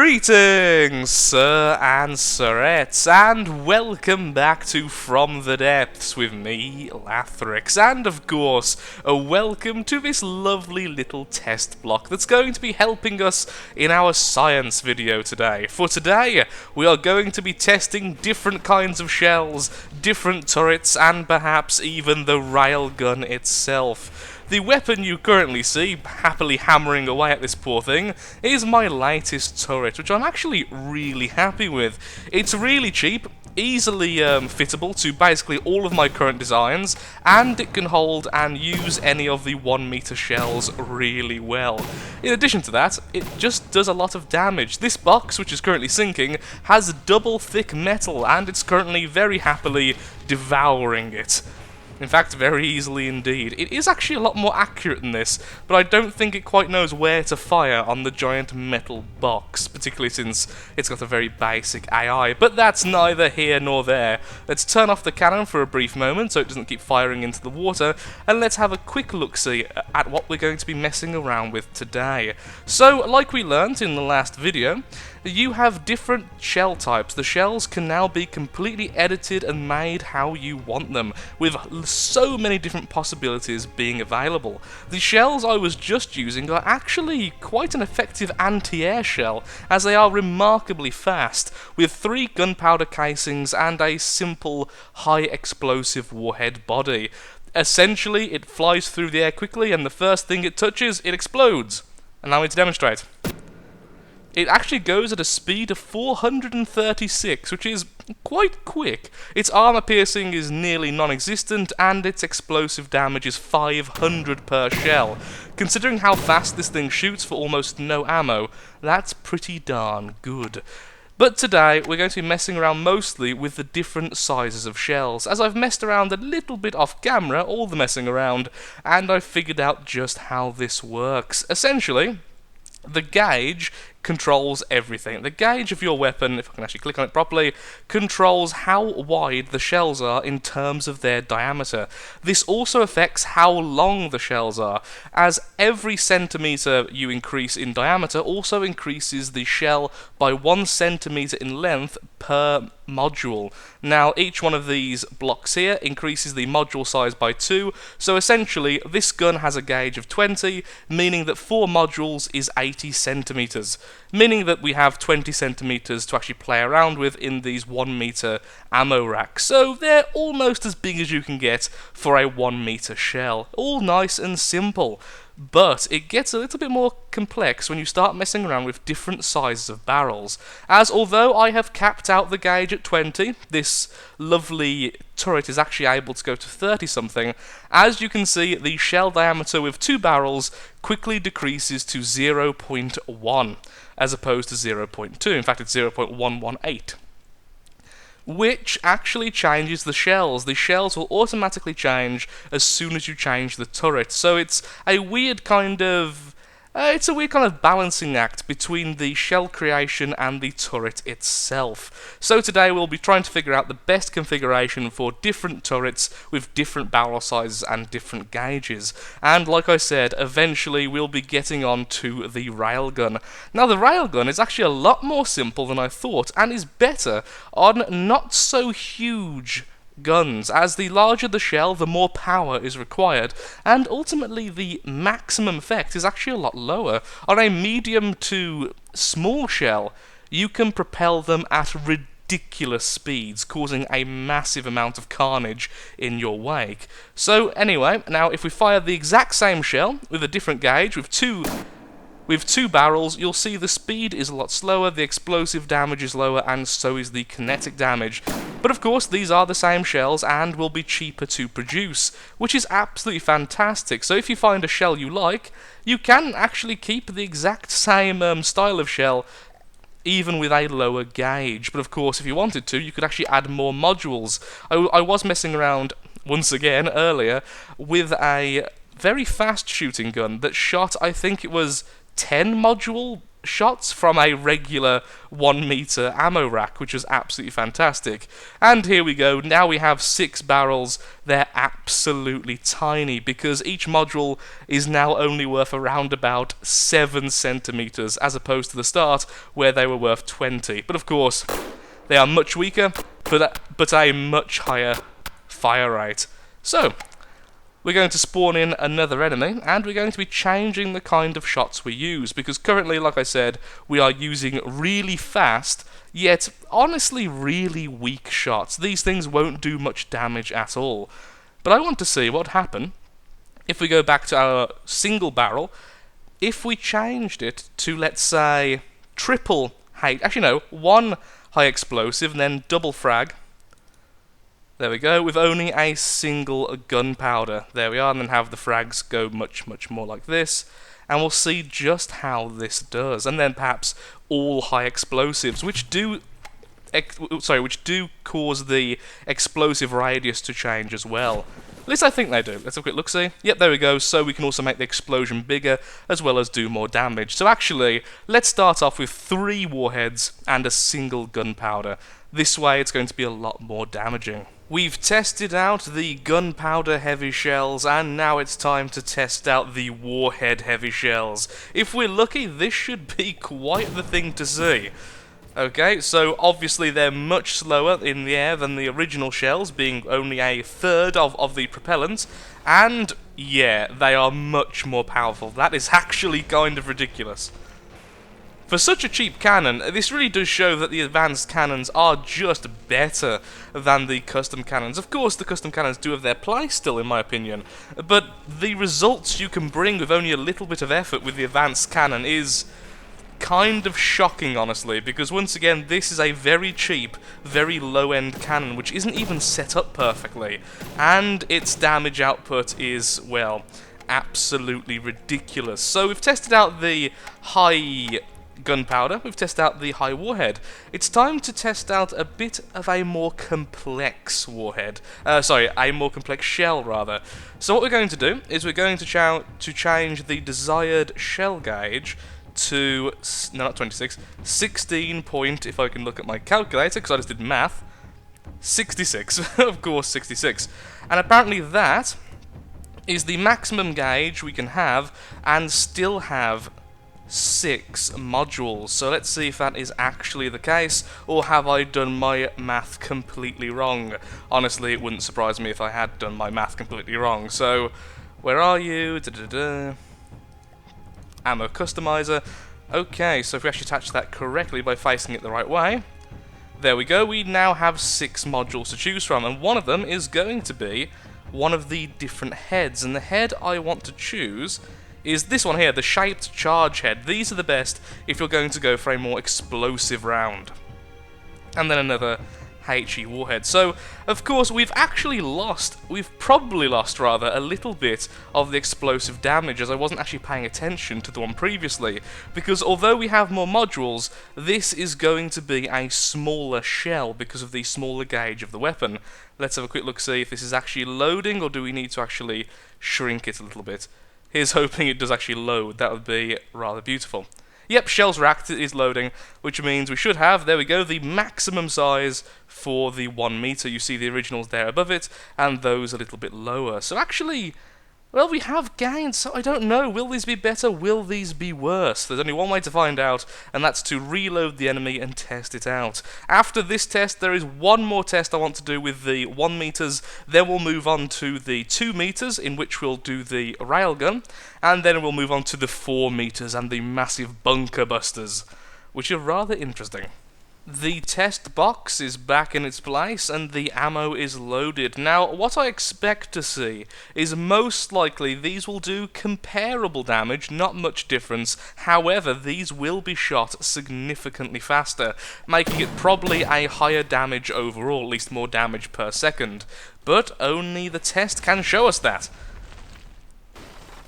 Greetings, sir and sirettes, and welcome back to From the Depths with me, kthnx, and of course, a welcome to this lovely little test block that's going to be helping us in our science video today. For today, we are going to be testing different kinds of shells, different turrets, and perhaps even the railgun itself. The weapon you currently see, happily hammering away at this poor thing, is my latest turret, which I'm actually really happy with. It's really cheap, easily fittable to basically all of my current designs, and it can hold and use any of the 1 meter shells really well. In addition to that, it just does a lot of damage. This box, which is currently sinking, has double thick metal, and it's currently very happily devouring it. In fact, very easily indeed. It is actually a lot more accurate than this, but I don't think it quite knows where to fire on the giant metal box, particularly since it's got a very basic AI. But that's neither here nor there. Let's turn off the cannon for a brief moment so it doesn't keep firing into the water, and let's have a quick look-see at what we're going to be messing around with today. So, like we learnt in the last video, you have different shell types. The shells can now be completely edited and made how you want them, with so many different possibilities being available. The shells I was just using are actually quite an effective anti-air shell, as they are remarkably fast, with 3 gunpowder casings and a simple high explosive warhead body. Essentially, it flies through the air quickly, and the first thing it touches, it explodes. Allow me to demonstrate. It actually goes at a speed of 436, which is quite quick. Its armor piercing is nearly non-existent, and its explosive damage is 500 per shell. Considering how fast this thing shoots for almost no ammo, that's pretty darn good. But today, we're going to be messing around mostly with the different sizes of shells, as I've messed around a little bit off camera, all the messing around, and I've figured out just how this works. Essentially, the gauge controls everything. The gauge of your weapon, if I can actually click on it properly, controls how wide the shells are in terms of their diameter. This also affects how long the shells are, as every centimeter you increase in diameter also increases the shell by 1 centimeter in length per module. Now, each one of these blocks here increases the module size by 2, so essentially this gun has a gauge of 20, meaning that 4 modules is 80 centimeters. Meaning that we have 20 centimeters to actually play around with in these 1 meter ammo racks. So they're almost as big as you can get for a 1 meter shell. All nice and simple. But it gets a little bit more complex when you start messing around with different sizes of barrels, as although I have capped out the gauge at 20, this lovely turret is actually able to go to 30 something. As you can see, the shell diameter with 2 barrels quickly decreases to 0.1, as opposed to 0.2, in fact it's 0.118. Which actually changes the shells. The shells will automatically change as soon as you change the turret. So it's a weird kind of balancing act between the shell creation and the turret itself. So today we'll be trying to figure out the best configuration for different turrets with different barrel sizes and different gauges. And like I said, eventually we'll be getting on to the railgun. Now the railgun is actually a lot more simple than I thought, and is better on not so huge guns, as the larger the shell, the more power is required, and ultimately the maximum effect is actually a lot lower. On a medium to small shell, you can propel them at ridiculous speeds, causing a massive amount of carnage in your wake. So anyway, now if we fire the exact same shell with a different gauge, with two barrels, you'll see the speed is a lot slower, the explosive damage is lower, and so is the kinetic damage. But of course, these are the same shells and will be cheaper to produce, which is absolutely fantastic. So if you find a shell you like, you can actually keep the exact same style of shell, even with a lower gauge. But of course, if you wanted to, you could actually add more modules. I was messing around, once again, earlier, with a very fast shooting gun that shot, I think it was 10 module shots from a regular 1 meter ammo rack, which was absolutely fantastic. And here we go, now we have 6 barrels. They're absolutely tiny because each module is now only worth around about 7 centimeters as opposed to the start where they were worth 20. But of course, they are much weaker, but a much higher fire rate. So, we're going to spawn in another enemy, and we're going to be changing the kind of shots we use, because currently, like I said, we are using really fast, yet honestly really weak shots. These things won't do much damage at all. But I want to see what would happen if we go back to our single barrel, if we changed it to, let's say, triple high, actually no, 1 high explosive and then double frag. There we go, with only a single gunpowder. There we are, and then have the frags go much more like this. And we'll see just how this does. And then perhaps all high explosives, which do cause the explosive radius to change as well. At least I think they do. Let's have a quick look-see. Yep, there we go. So we can also make the explosion bigger, as well as do more damage. So actually, let's start off with 3 warheads and a single gunpowder. This way, it's going to be a lot more damaging. We've tested out the gunpowder heavy shells, and now it's time to test out the warhead heavy shells. If we're lucky, this should be quite the thing to see. Okay, so obviously they're much slower in the air than the original shells, being only a third of the propellant, and yeah, they are much more powerful. That is actually kind of ridiculous. For such a cheap cannon, this really does show that the advanced cannons are just better than the custom cannons. Of course, the custom cannons do have their place still, in my opinion, but the results you can bring with only a little bit of effort with the advanced cannon is kind of shocking, honestly, because once again, this is a very cheap, very low-end cannon, which isn't even set up perfectly, and its damage output is, well, absolutely ridiculous. So we've tested out the high gunpowder, we've tested out the high warhead. It's time to test out a bit of a more complex warhead. A more complex shell, rather. So what we're going to do is we're going to change the desired shell gauge to, no, not 26, 16 point, if I can look at my calculator, because I just did math, 66, of course 66. And apparently that is the maximum gauge we can have, and still have 6 modules. So let's see if that is actually the case, or have I done my math completely wrong. Honestly, it wouldn't surprise me if I had done my math completely wrong. So, where are you? Ammo customizer. Okay, so if we actually attach that correctly by facing it the right way, there we go, we now have 6 modules to choose from, and one of them is going to be one of the different heads, and the head I want to choose is this one here, the shaped charge head. These are the best if you're going to go for a more explosive round. And then another HE warhead. So, of course, we've probably lost rather, a little bit of the explosive damage, as I wasn't actually paying attention to the one previously, because although we have more modules, this is going to be a smaller shell because of the smaller gauge of the weapon. Let's have a quick look, see if this is actually loading, or do we need to actually shrink it a little bit. Here's hoping it does actually load. That would be rather beautiful. Yep, shells racked is loading, which means we should have, there we go, the maximum size for the 1 meter. You see the originals there above it, and those a little bit lower. So actually, well, we have gained, so I don't know, will these be better, will these be worse? There's only one way to find out, and that's to reload the enemy and test it out. After this test, there is one more test I want to do with the 1 meters, then we'll move on to the 2 meters, in which we'll do the railgun, and then we'll move on to the 4 meters and the massive bunker busters, which are rather interesting. The test box is back in its place, and the ammo is loaded. Now, what I expect to see is most likely these will do comparable damage, not much difference. However, these will be shot significantly faster, making it probably a higher damage overall, at least more damage per second. But only the test can show us that.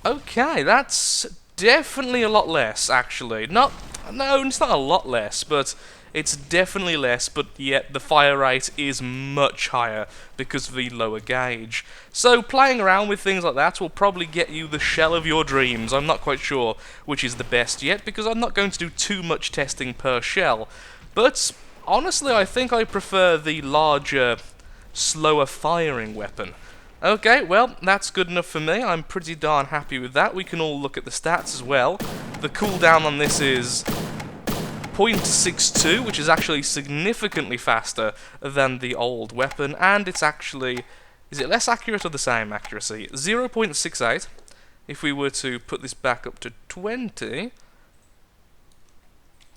Okay, that's definitely a lot less, actually. No, it's not a lot less, but It's definitely less, but yet the fire rate is much higher because of the lower gauge. So playing around with things like that will probably get you the shell of your dreams. I'm not quite sure which is the best yet, because I'm not going to do too much testing per shell. But honestly, I think I prefer the larger, slower firing weapon. Okay, well, that's good enough for me. I'm pretty darn happy with that. We can all look at the stats as well. The cooldown on this is 0.62, which is actually significantly faster than the old weapon, and it's actually... is it less accurate or the same accuracy? 0.68. If we were to put this back up to 20...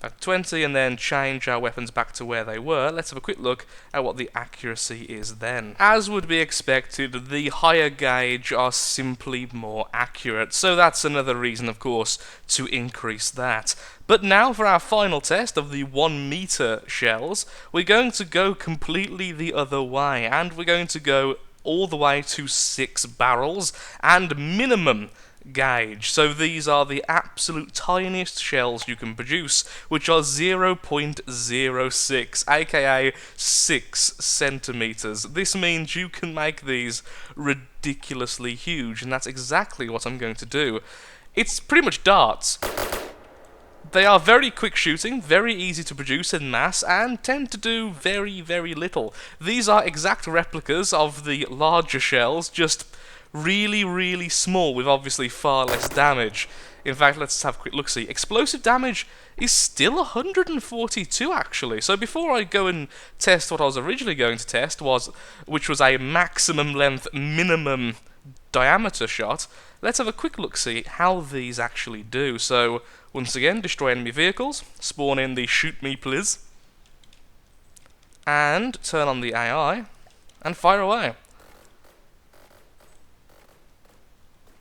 at 20 and then change our weapons back to where they were, let's have a quick look at what the accuracy is then. As would be expected, the higher gauge are simply more accurate, so that's another reason, of course, to increase that. But now for our final test of the 1 meter shells, we're going to go completely the other way, and we're going to go all the way to 6 barrels and minimum gauge. So these are the absolute tiniest shells you can produce, which are 0.06, aka 6 centimeters. This means you can make these ridiculously huge, and that's exactly what I'm going to do. It's pretty much darts. They are very quick shooting, very easy to produce in mass, and tend to do very, very little. These are exact replicas of the larger shells, just really, really small, with obviously far less damage. In fact, let's have a quick look-see. Explosive damage is still 142, actually. So before I go and test what I was originally going to test, which was a maximum length, minimum diameter shot, let's have a quick look-see how these actually do. So, once again, destroy enemy vehicles, spawn in the shoot me please, and turn on the AI, and fire away.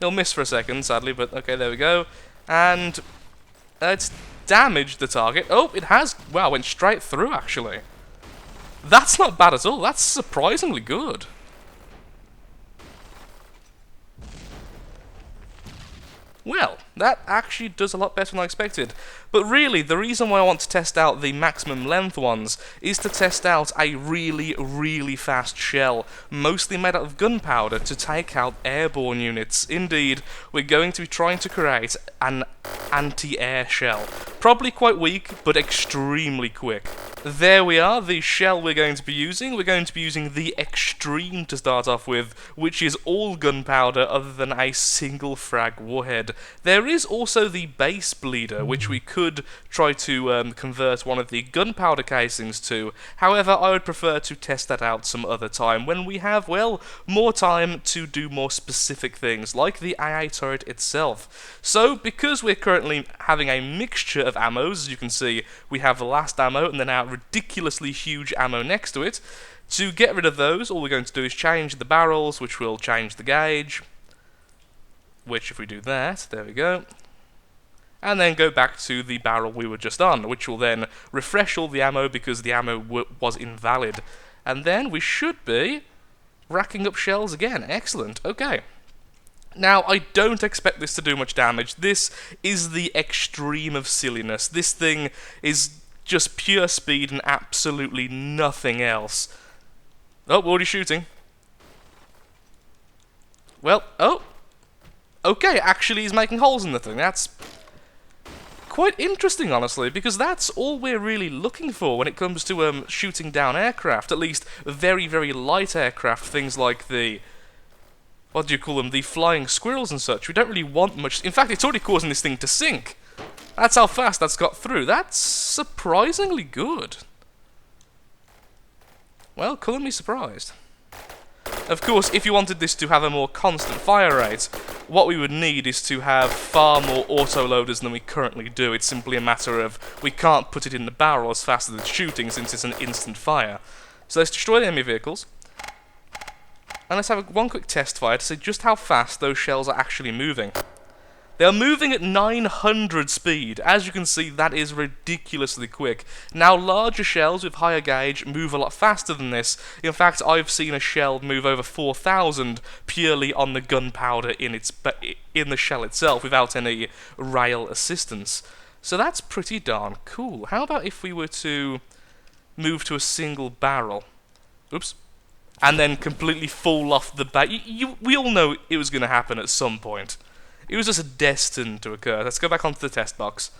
It'll miss for a second, sadly, but okay, there we go. And it's damaged the target. Oh, it has. Wow, went straight through, actually. That's not bad at all. That's surprisingly good. Well, that actually does a lot better than I expected. But really, the reason why I want to test out the maximum length ones is to test out a really, really fast shell, mostly made out of gunpowder, to take out airborne units. Indeed, we're going to be trying to create an anti-air shell. Probably quite weak, but extremely quick. There we are, the shell we're going to be using. We're going to be using the Extreme to start off with, which is all gunpowder other than a single frag warhead. There is also the Base Bleeder, which we could try to convert one of the gunpowder casings to. However, I would prefer to test that out some other time, when we have, well, more time to do more specific things, like the AA turret itself. So, because we're currently having a mixture of ammos, as you can see, we have the last ammo and then our ridiculously huge ammo next to it. To get rid of those, all we're going to do is change the barrels, which will change the gauge. Which, if we do that, there we go. And then go back to the barrel we were just on, which will then refresh all the ammo because the ammo was invalid. And then we should be racking up shells again. Excellent. Okay. Now, I don't expect this to do much damage. This is the extreme of silliness. This thing is just pure speed and absolutely nothing else. Oh, we're already shooting. Well, oh. Okay, actually he's making holes in the thing. That's quite interesting, honestly, because that's all we're really looking for when it comes to shooting down aircraft. At least very, very light aircraft, things like the... what do you call them? The flying squirrels and such. We don't really want much... in fact, it's already causing this thing to sink. That's how fast that's got through. That's surprisingly good. Well, colour me surprised. Of course, if you wanted this to have a more constant fire rate, what we would need is to have far more autoloaders than we currently do. It's simply a matter of we can't put it in the barrel as fast as it's shooting since it's an instant fire. So let's destroy the enemy vehicles. And let's have one quick test fire to see just how fast those shells are actually moving. They are moving at 900 speed. As you can see, that is ridiculously quick. Now, larger shells with higher gauge move a lot faster than this. In fact, I've seen a shell move over 4,000 purely on the gunpowder in the shell itself, without any rail assistance. So that's pretty darn cool. How about if we were to move to a single barrel? Oops. And then completely fall off the back. We all know it was going to happen at some point. It was just destined to occur. Let's go back onto the test box.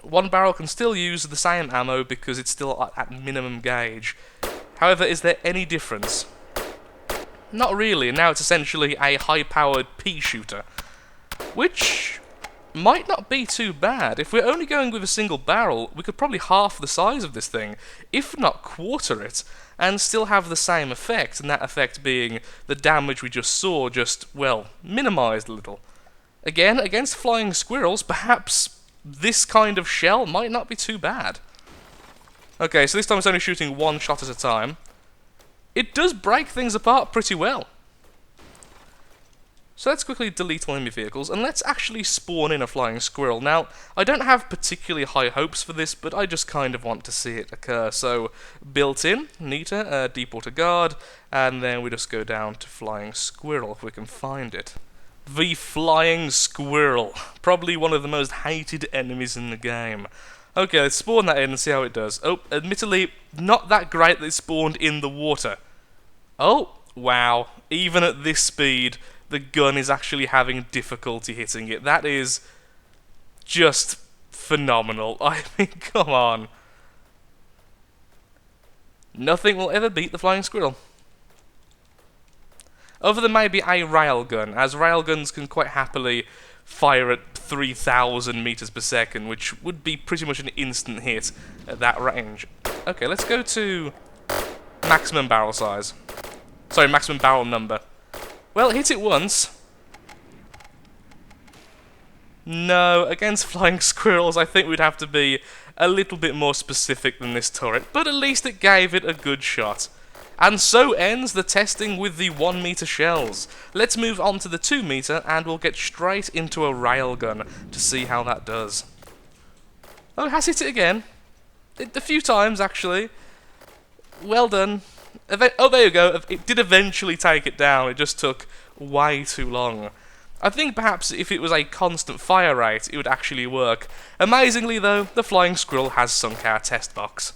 One barrel can still use the same ammo because it's still at minimum gauge. However, is there any difference? Not really. Now it's essentially a high-powered pea shooter, which might not be too bad. If we're only going with a single barrel, we could probably half the size of this thing, if not quarter it, and still have the same effect, and that effect being the damage we just saw just, well, minimized a little. Again, against flying squirrels, perhaps this kind of shell might not be too bad. Okay, so this time it's only shooting one shot at a time. It does break things apart pretty well. So let's quickly delete all enemy vehicles, and let's actually spawn in a flying squirrel. Now, I don't have particularly high hopes for this, but I just kind of want to see it occur. So, built in, Nita, deep water guard, and then we just go down to flying squirrel if we can find it. The flying squirrel. Probably one of the most hated enemies in the game. Okay, let's spawn that in and see how it does. Oh, admittedly, not that great that it spawned in the water. Oh, wow. Even at this speed, the gun is actually having difficulty hitting it. That is just phenomenal. I mean, come on. Nothing will ever beat the flying squirrel. Other than maybe a railgun, as railguns can quite happily fire at 3,000 meters per second, which would be pretty much an instant hit at that range. Okay, let's go to maximum barrel size. Sorry, maximum barrel number. Well, hit it once. No, against flying squirrels, I think we'd have to be a little bit more specific than this turret, but at least it gave it a good shot. And so ends the testing with the 1 meter shells. Let's move on to the 2 meter, and we'll get straight into a railgun to see how that does. Oh, it has hit it again. A few times, actually. Well done. Oh, there you go. It did eventually take it down. It just took way too long. I think perhaps if it was a constant fire rate, it would actually work. Amazingly, though, the flying squirrel has sunk our test box.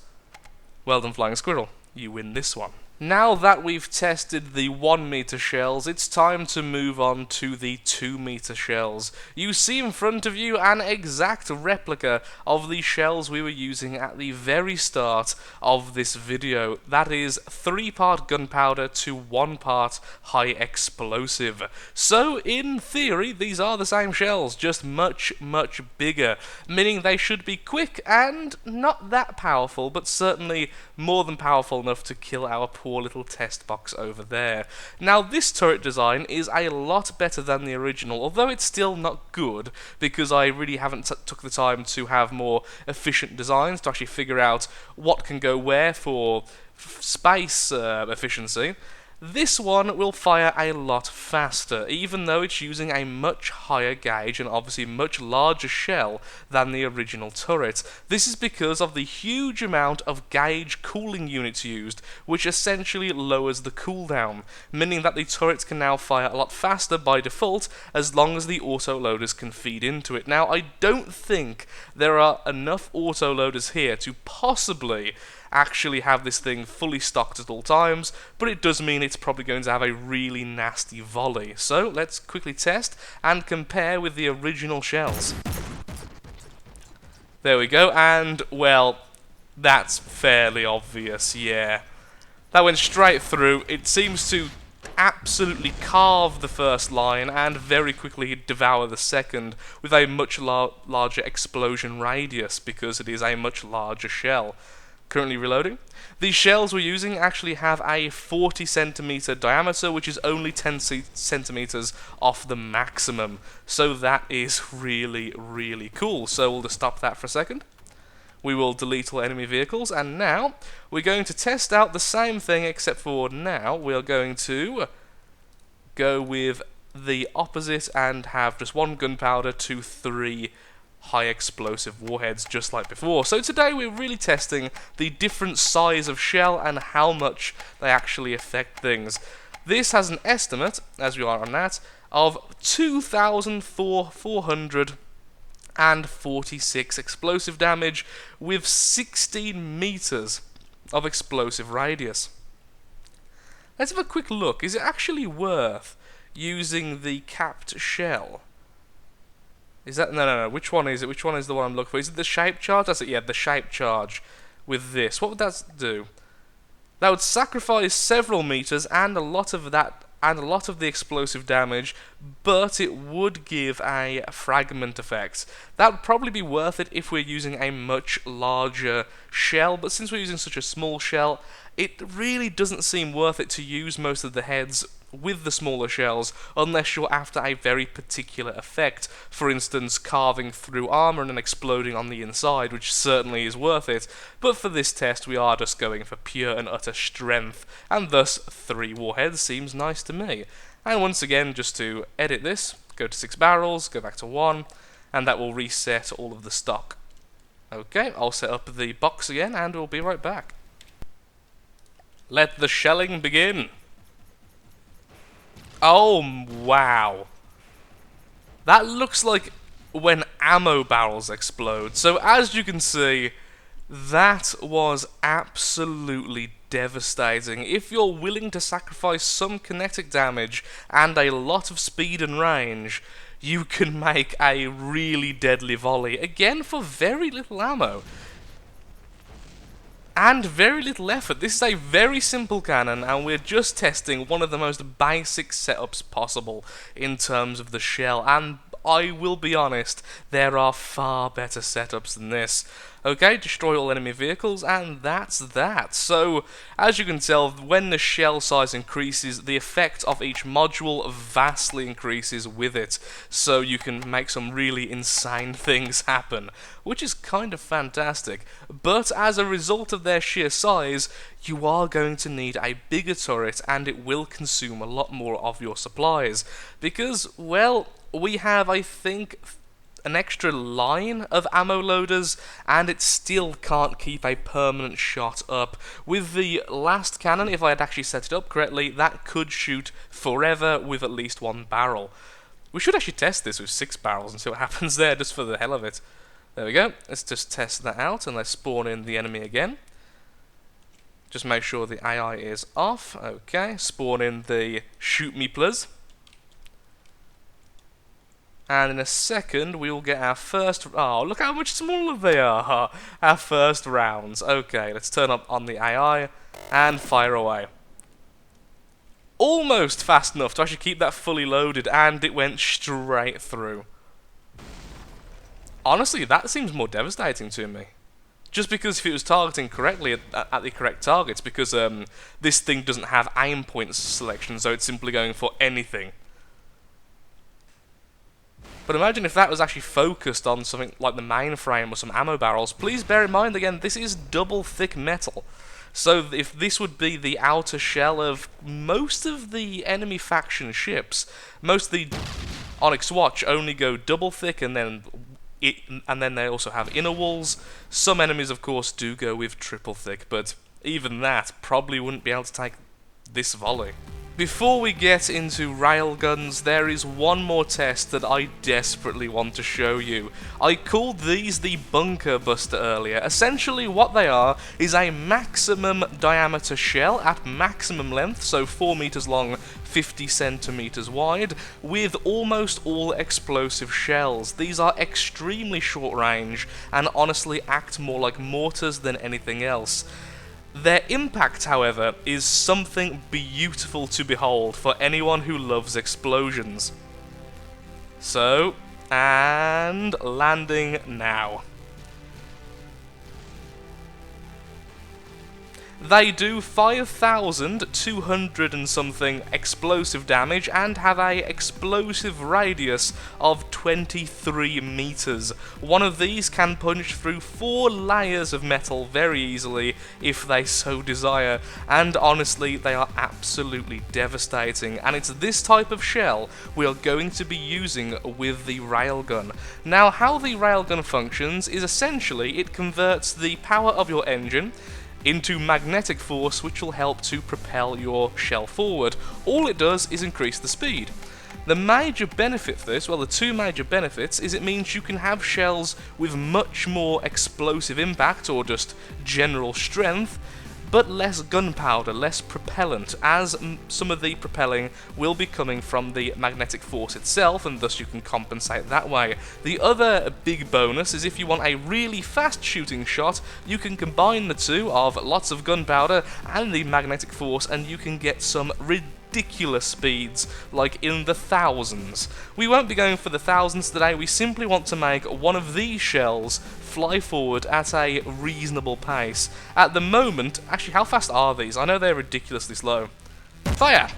Well done, flying squirrel. You win this one. Now that we've tested the 1 meter shells, it's time to move on to the 2 meter shells. You see in front of you an exact replica of the shells we were using at the very start of this video. That is 3-part gunpowder to 1 part high explosive. So, in theory, these are the same shells, just much, much bigger, meaning they should be quick and not that powerful, but certainly more than powerful enough to kill our poor little test box over there. Now, this turret design is a lot better than the original, although it's still not good, because I really haven't took the time to have more efficient designs to actually figure out what can go where for space efficiency. This one will fire a lot faster, even though it's using a much higher gauge and obviously much larger shell than the original turret. This is because of the huge amount of gauge cooling units used, which essentially lowers the cooldown, meaning that the turret can now fire a lot faster by default as long as the autoloaders can feed into it. Now, I don't think there are enough autoloaders here to possibly actually have this thing fully stocked at all times, but it does mean it's probably going to have a really nasty volley. So let's quickly test and compare with the original shells. There we go, and well, that's fairly obvious, yeah. That went straight through. It seems to absolutely carve the first line and very quickly devour the second with a much larger explosion radius because it is a much larger shell. Currently reloading. These shells we're using actually have a 40 centimeter diameter, which is only 10 centimeters off the maximum. So that is really, really cool. So we'll just stop that for a second. We will delete all enemy vehicles, and now we're going to test out the same thing, except for now we are going to go with the opposite and have just 1 gunpowder to 3 high explosive warheads, just like before. So today we're really testing the different size of shell and how much they actually affect things. This has an estimate, as we are on that, of 2,400 and 46 explosive damage with 16 meters of explosive radius. Let's have a quick look. Is it actually worth using the capped shell? Is that... No. Which one is it? Which one is the one I'm looking for? Is it the shape charge? That's it, yeah, the shape charge with this. What would that do? That would sacrifice several meters and a lot of that, and a lot of the explosive damage, but it would give a fragment effect. That would probably be worth it if we're using a much larger shell, but since we're using such a small shell, it really doesn't seem worth it to use most of the heads with the smaller shells unless you're after a very particular effect. For instance, carving through armor and then exploding on the inside, which certainly is worth it. But for this test, we are just going for pure and utter strength, and thus 3 warheads seems nice to me. And once again, just to edit this, go to 6 barrels, go back to 1, and that will reset all of the stock. Okay, I'll set up the box again, and we'll be right back. Let the shelling begin. Oh, wow. That looks like when ammo barrels explode. So as you can see, that was absolutely devastating. If you're willing to sacrifice some kinetic damage and a lot of speed and range, you can make a really deadly volley. Again, for very little ammo. And very little effort. This is a very simple cannon, and we're just testing one of the most basic setups possible in terms of the shell, and I will be honest, there are far better setups than this. Okay, destroy all enemy vehicles, and that's that. So, as you can tell, when the shell size increases, the effect of each module vastly increases with it. So you can make some really insane things happen, which is kind of fantastic. But as a result of their sheer size, you are going to need a bigger turret, and it will consume a lot more of your supplies. Because, well, we have, I think, an extra line of ammo loaders, and it still can't keep a permanent shot up. With the last cannon, if I had actually set it up correctly, that could shoot forever with at least 1 barrel. We should actually test this with 6 barrels and see what happens there, just for the hell of it. There we go. Let's just test that out, and let's spawn in the enemy again. Just make sure the AI is off. Okay, spawn in the shoot me please. And in a second, we will get our first... Oh, look how much smaller they are! Our first rounds. Okay, let's turn up on the AI and fire away. Almost fast enough to actually keep that fully loaded, and it went straight through. Honestly, that seems more devastating to me. Just because if it was targeting correctly at the correct targets, because this thing doesn't have aim point selection, so it's simply going for anything. But imagine if that was actually focused on something like the mainframe or some ammo barrels. Please bear in mind, again, this is double thick metal. So if this would be the outer shell of most of the enemy faction ships, most of the Onyx Watch only go double thick, and then they also have inner walls. Some enemies, of course, do go with triple thick, but even that probably wouldn't be able to take this volley. Before we get into Railguns, there is one more test that I desperately want to show you. I called these the Bunker Buster earlier. Essentially what they are is a maximum diameter shell at maximum length, so 4 meters long, 50 centimeters wide, with almost all explosive shells. These are extremely short range and honestly act more like mortars than anything else. Their impact, however, is something beautiful to behold for anyone who loves explosions. So, and landing now. They do 5,200 and something explosive damage and have a explosive radius of 23 meters. One of these can punch through 4 layers of metal very easily if they so desire, and honestly they are absolutely devastating, and it's this type of shell we are going to be using with the Railgun. Now, how the Railgun functions is essentially it converts the power of your engine into magnetic force, which will help to propel your shell forward. All it does is increase the speed. The major benefit for this, well, the two major benefits, is it means you can have shells with much more explosive impact, or just general strength, but less gunpowder, less propellant, as some of the propelling will be coming from the magnetic force itself, and thus you can compensate that way. The other big bonus is if you want a really fast shooting shot, you can combine the two of lots of gunpowder and the magnetic force, and you can get some ridiculous speeds, like in the thousands. We won't be going for the thousands today, we simply want to make one of these shells fly forward at a reasonable pace. At the moment, actually, how fast are these? I know they're ridiculously slow. Fire!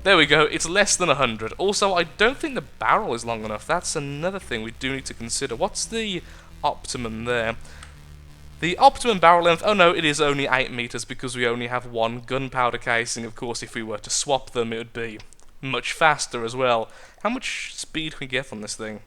There we go, it's less than 100. Also, I don't think the barrel is long enough. That's another thing we do need to consider. What's the optimum there? The optimum barrel length, oh no, it is only 8 meters because we only have one gunpowder casing. Of course, if we were to swap them, it would be much faster as well. How much speed can we get on this thing?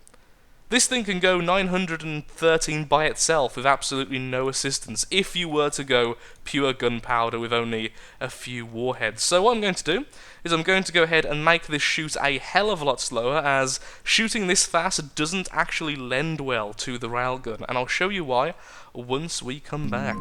This thing can go 913 by itself with absolutely no assistance if you were to go pure gunpowder with only a few warheads. So what I'm going to do is I'm going to go ahead and make this shoot a hell of a lot slower, as shooting this fast doesn't actually lend well to the railgun, and I'll show you why once we come back.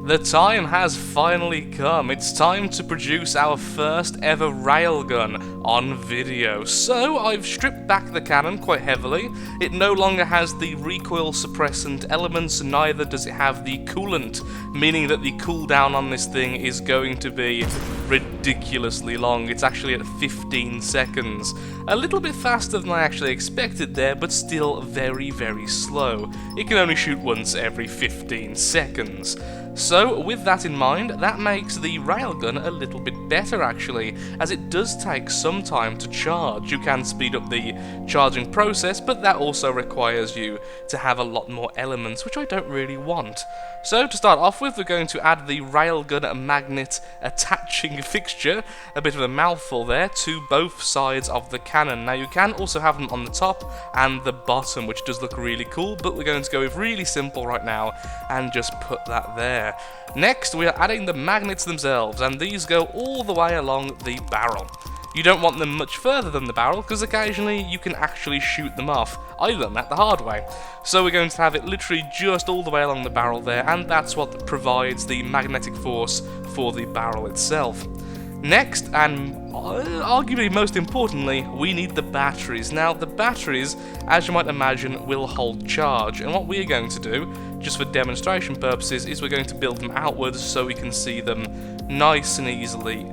The time has finally come. It's time to produce our first ever railgun on video. So I've stripped back the cannon quite heavily. It no longer has the recoil suppressant elements, neither does it have the coolant, meaning that the cooldown on this thing is going to be ridiculously long. It's actually at 15 seconds. A little bit faster than I actually expected there, but still very, very slow. It can only shoot once every 15 seconds. So, with that in mind, that makes the railgun a little bit better actually, as it does take some time to charge. You can speed up the charging process, but that also requires you to have a lot more elements, which I don't really want. So, to start off with, we're going to add the railgun magnet attaching fixture, a bit of a mouthful there, to both sides of the cannon. Now, you can also have them on the top and the bottom, which does look really cool, but we're going to go with really simple right now and just put that there. Next, we are adding the magnets themselves, and these go all the way along the barrel. You don't want them much further than the barrel, because occasionally you can actually shoot them off. I learned that the hard way. So we're going to have it literally just all the way along the barrel there, and that's what provides the magnetic force for the barrel itself. Next, and arguably most importantly, we need the batteries. Now, the batteries, as you might imagine, will hold charge, and what we are going to do, just for demonstration purposes, is we're going to build them outwards so we can see them nice and easily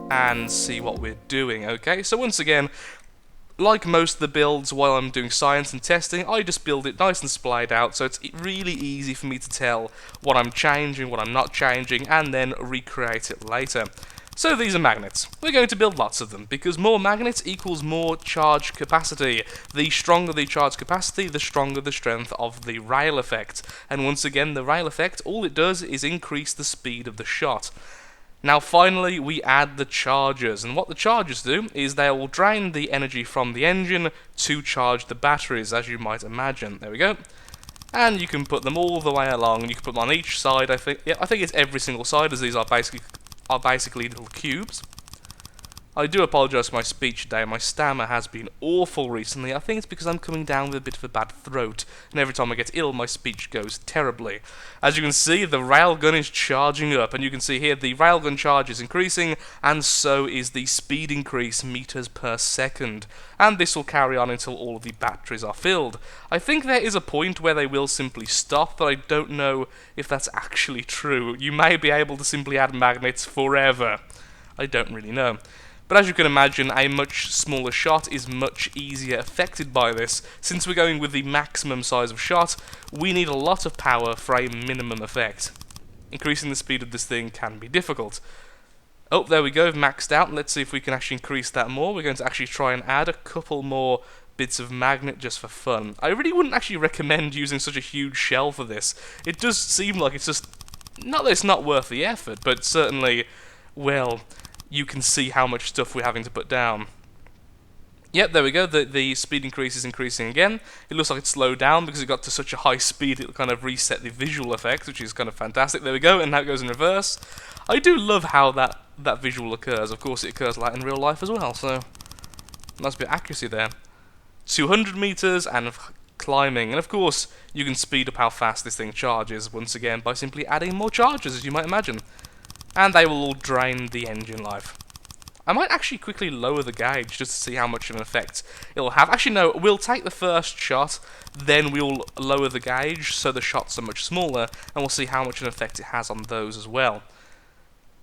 and see what we're doing, okay? So once again, like most of the builds while I'm doing science and testing, I just build it nice and splayed out, so it's really easy for me to tell what I'm changing, what I'm not changing, and then recreate it later. So these are magnets. We're going to build lots of them, because more magnets equals more charge capacity. The stronger the charge capacity, the stronger the strength of the rail effect. And once again, the rail effect, all it does is increase the speed of the shot. Now finally, we add the chargers, and what the chargers do is they will drain the energy from the engine to charge the batteries, as you might imagine. There we go. And you can put them all the way along, you can put them on each side, I think it's every single side, as these are basically little cubes. I do apologise for my speech today, my stammer has been awful recently. I think it's because I'm coming down with a bit of a bad throat, and every time I get ill my speech goes terribly. As you can see, the railgun is charging up, and you can see here the railgun charge is increasing, and so is the speed increase meters per second. And this will carry on until all of the batteries are filled. I think there is a point where they will simply stop, but I don't know if that's actually true. You may be able to simply add magnets forever. I don't really know. But as you can imagine, a much smaller shot is much easier affected by this. Since we're going with the maximum size of shot, we need a lot of power for a minimum effect. Increasing the speed of this thing can be difficult. Oh, there we go, maxed out. Let's see if we can actually increase that more. We're going to actually try and add a couple more bits of magnet just for fun. I really wouldn't actually recommend using such a huge shell for this. It does seem like it's just... not that it's not worth the effort, but certainly, well, you can see how much stuff we're having to put down. Yep, there we go, the speed increase is increasing again. It looks like it's slowed down because it got to such a high speed it'll kind of reset the visual effect, which is kind of fantastic. There we go, and now it goes in reverse. I do love how that visual occurs. Of course it occurs like in real life as well, so... Nice bit of accuracy there. 200 meters and climbing. And of course, you can speed up how fast this thing charges once again by simply adding more charges, as you might imagine. And they will all drain the engine life. I might actually quickly lower the gauge just to see how much of an effect it'll have. Actually, no, we'll take the first shot, then we'll lower the gauge so the shots are much smaller, and we'll see how much an effect it has on those as well.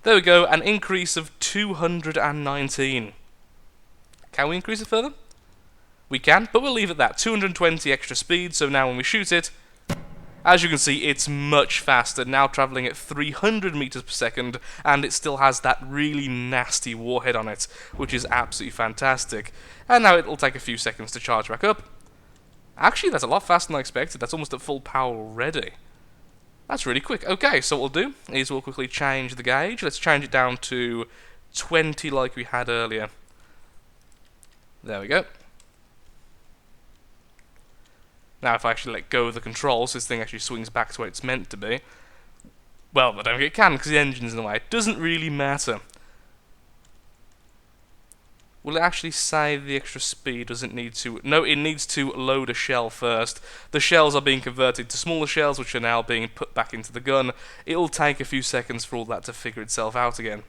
There we go, an increase of 219. Can we increase it further? We can, but we'll leave it at that. 220 extra speed, so now when we shoot it, as you can see, it's much faster, now travelling at 300 meters per second, and it still has that really nasty warhead on it, which is absolutely fantastic. And now it'll take a few seconds to charge back up. Actually, that's a lot faster than I expected. That's almost at full power already. That's really quick. Okay, so what we'll do is we'll quickly change the gauge. Let's change it down to 20 like we had earlier. There we go. Now if I actually let go of the controls, this thing actually swings back to where it's meant to be. Well, I don't think it can because the engine's in the way. It doesn't really matter. Will it actually save the extra speed? Does it need to? No, it needs to load a shell first. The shells are being converted to smaller shells, which are now being put back into the gun. It'll take a few seconds for all that to figure itself out again.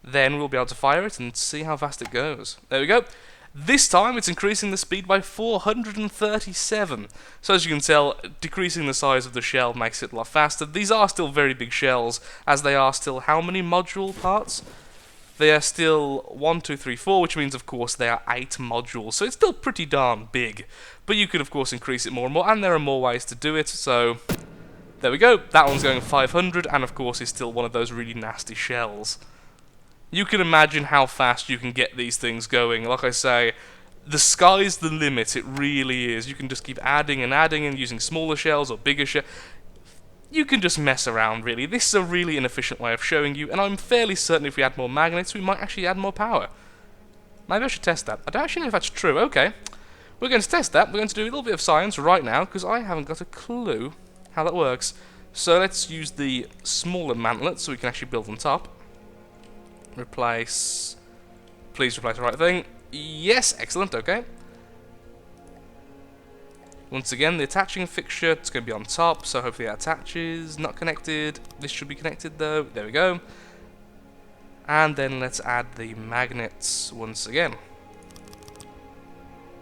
Then we'll be able to fire it and see how fast it goes. There we go. This time it's increasing the speed by 437. So as you can tell, decreasing the size of the shell makes it a lot faster. These are still very big shells, as they are still how many module parts? They are still 1, 2, 3, 4, which means of course they are 8 modules, so it's still pretty darn big. But you could of course increase it more and more, and there are more ways to do it, so there we go. That one's going 500, and of course is still one of those really nasty shells. You can imagine how fast you can get these things going. Like I say, the sky's the limit, it really is. You can just keep adding and using smaller shells or bigger shells. You can just mess around, really. This is a really inefficient way of showing you, and I'm fairly certain if we add more magnets, we might actually add more power. Maybe I should test that. I don't actually know if that's true. Okay, we're going to test that. We're going to do a little bit of science right now, because I haven't got a clue how that works. So let's use the smaller mantlet so we can actually build on top. Replace. Please replace the right thing. Yes, excellent, okay. Once again, the attaching fixture, it's going to be on top, so hopefully that attaches. Not connected. This should be connected though. There we go. And then let's add the magnets once again.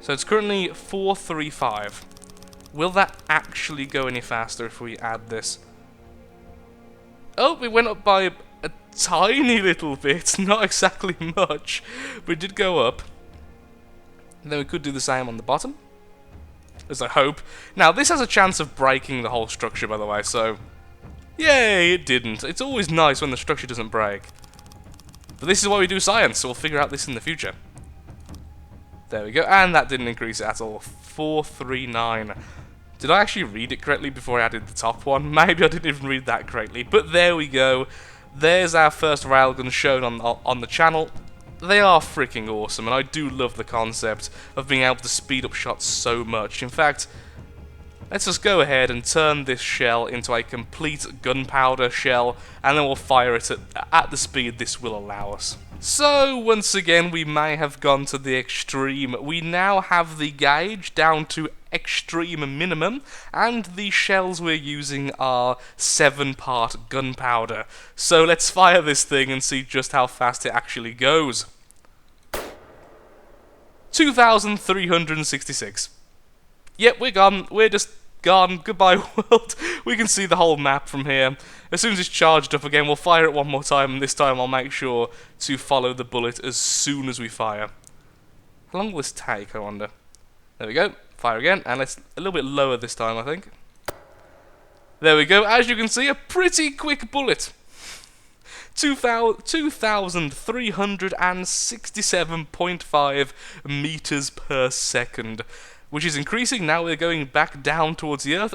So it's currently 435. Will that actually go any faster if we add this? Oh, we went up by a tiny little bit, not exactly much, but it did go up. And then we could do the same on the bottom, as I hope. Now, this has a chance of breaking the whole structure, by the way, so yay, it didn't. It's always nice when the structure doesn't break. But this is why we do science, so we'll figure out this in the future. There we go, and that didn't increase it at all. 439. Did I actually read it correctly before I added the top one? Maybe I didn't even read that correctly, but there we go. There's our first railguns shown on the channel. They are freaking awesome, and I do love the concept of being able to speed up shots so much. In fact, let's just go ahead and turn this shell into a complete gunpowder shell, and then we'll fire it at the speed this will allow us. So, once again, we may have gone to the extreme. We now have the gauge down to extreme minimum, and the shells we're using are 7-part gunpowder. So let's fire this thing and see just how fast it actually goes. 2,366. Yep, we're gone. We're just gone. Goodbye, world. We can see the whole map from here. As soon as it's charged up again, we'll fire it one more time, and this time I'll make sure to follow the bullet as soon as we fire. How long will this take, I wonder? There we go. Fire again, and let's a little bit lower this time, I think. There we go. As you can see, a pretty quick bullet. 2,367.5 meters per second, which is increasing. Now we're going back down towards the Earth.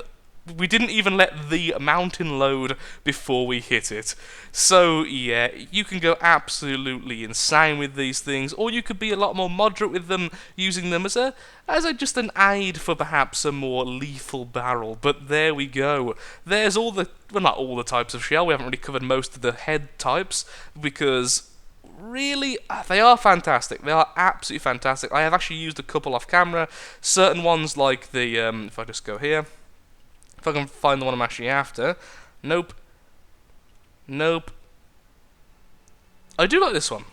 We didn't even let the mountain load before we hit it. So, yeah, you can go absolutely insane with these things, or you could be a lot more moderate with them, using them as just an aid for perhaps a more lethal barrel. But there we go. There's all the, well, not all the types of shell. We haven't really covered most of the head types, because really, they are fantastic. They are absolutely fantastic. I have actually used a couple off camera. Certain ones like the, if I just go here, if I can find the one I'm actually after. Nope. Nope. I do like this one.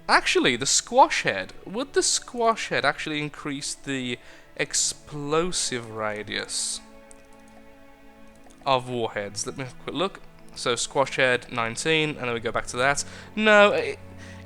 Actually, the squash head. Would the squash head actually increase the explosive radius of warheads? Let me have a quick look. So squash head 19, and then we go back to that. No,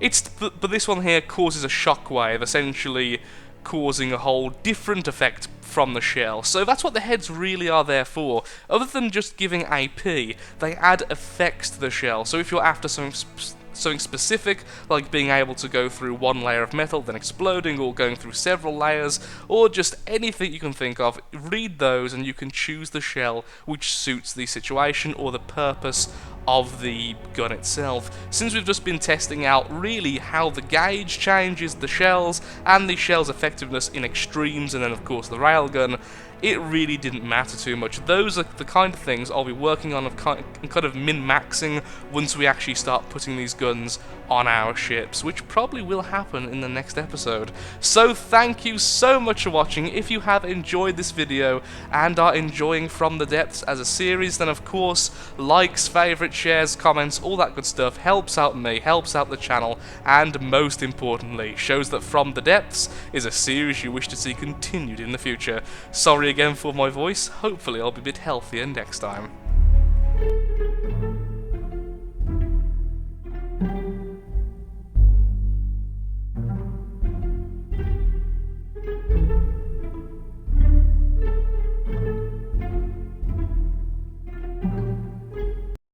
but this one here causes a shockwave, essentially causing a whole different effect from the shell. So that's what the heads really are there for. Other than just giving AP, they add effects to the shell. So if you're after something specific, like being able to go through one layer of metal, then exploding, or going through several layers, or just anything you can think of, read those and you can choose the shell which suits the situation or the purpose of the gun itself. Since we've just been testing out really how the gauge changes the shells and the shell's effectiveness in extremes, and then of course the railgun, it really didn't matter too much. Those are the kind of things I'll be working on, of kind of min-maxing once we actually start putting these guns on our ships, which probably will happen in the next episode. So thank you so much for watching. If you have enjoyed this video and are enjoying From the Depths as a series, then of course likes, favourites, shares, comments, all that good stuff helps out me, helps out the channel, and most importantly shows that From the Depths is a series you wish to see continued in the future. Sorry again for my voice, hopefully I'll be a bit healthier next time.